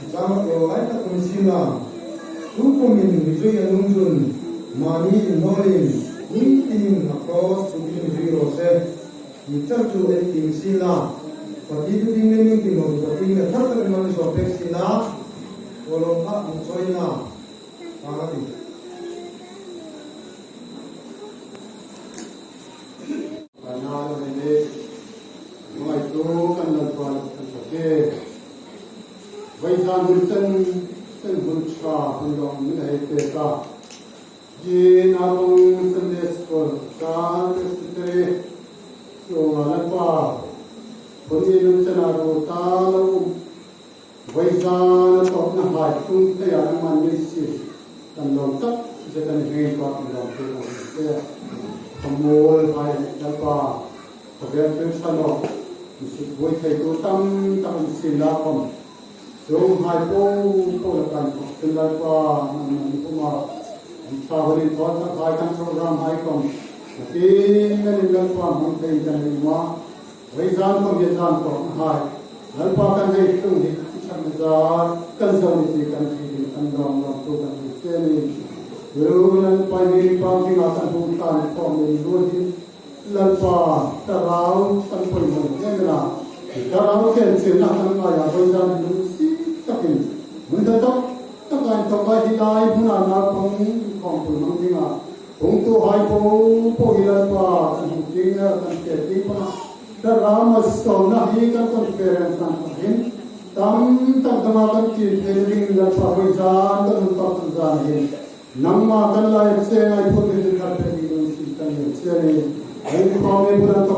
Sama ko ay ta kumisina. Hukumin Vijay Anunjun Mani Norin meeting across to the Virose. Itar to a team sila. Pati to din namin tinong pati na tatag naman sa sila. Walang ka ang soy na. Parati. Panalo hindi. Mga ito kan nagpalat ang sakit. Vaisan Gultan Sen Gulcha Pundong Minahiteka Jin Abang Sandes Kol Saan Estri So Nalapa Pundi Nuntanaro Talo Vaisan Tok Na Hai Tung Taya Naman Nisi Tandong Tak Setan Hei Pak Ndong Tungong Taya Kamul Hai Nalapa Kabiat Tursano Isik Boy Taitu Tam Tam Silapam Yung hai po lakan ko tulad pa ng kuma traveling thought sa kaitan program hai kom tin nilang pa mong tay kan lima waisan ko yesan ko hai alpa kan hai tung hi chan da kan sa ni kan hi kan dom no to kan ni yulan pa ni pa ki asan pu tan ko ni do hi lan pa tarau tan ko mo ngra tarau ken sin na kan ma ya waisan Munda tak kan tokai hilai puna na pong kompul manginga. Pung tu hai po hilan pa jinga kan keti pa. Darama stona hi kan conference kan hin. Tam damakan ki training la pa hoisan kan pa kan hin. Namma kan la se ai po ni kan pedi no si kan se ni. Ai ko me pura to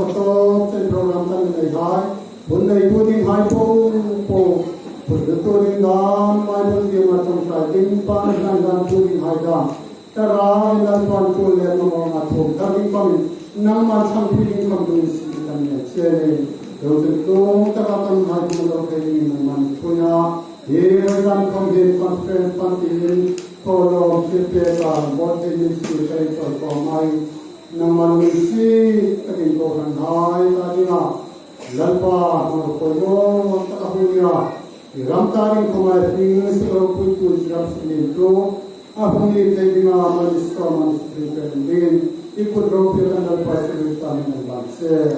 program kan nei hai. Bunda ibu ding hai po Perturin dan maupun dia macam timpan dan turin haida. Terai dan pantul yang mengatur. Tapi kami nama samping kami silakan ceri. Terus itu terapkan haji mereka ini memang punya. Ia dan kami conference pantin kalau kita buat ini sebagai performai. Nama misi ketinggalan hai tadi nak. Lalpa merkoyo tak punya. Ramtaring kumai tinggal seluruh putus rapsin itu, apa ni teringat manusia manusia pendin ikut rompil dan pasir utama dan bangsa.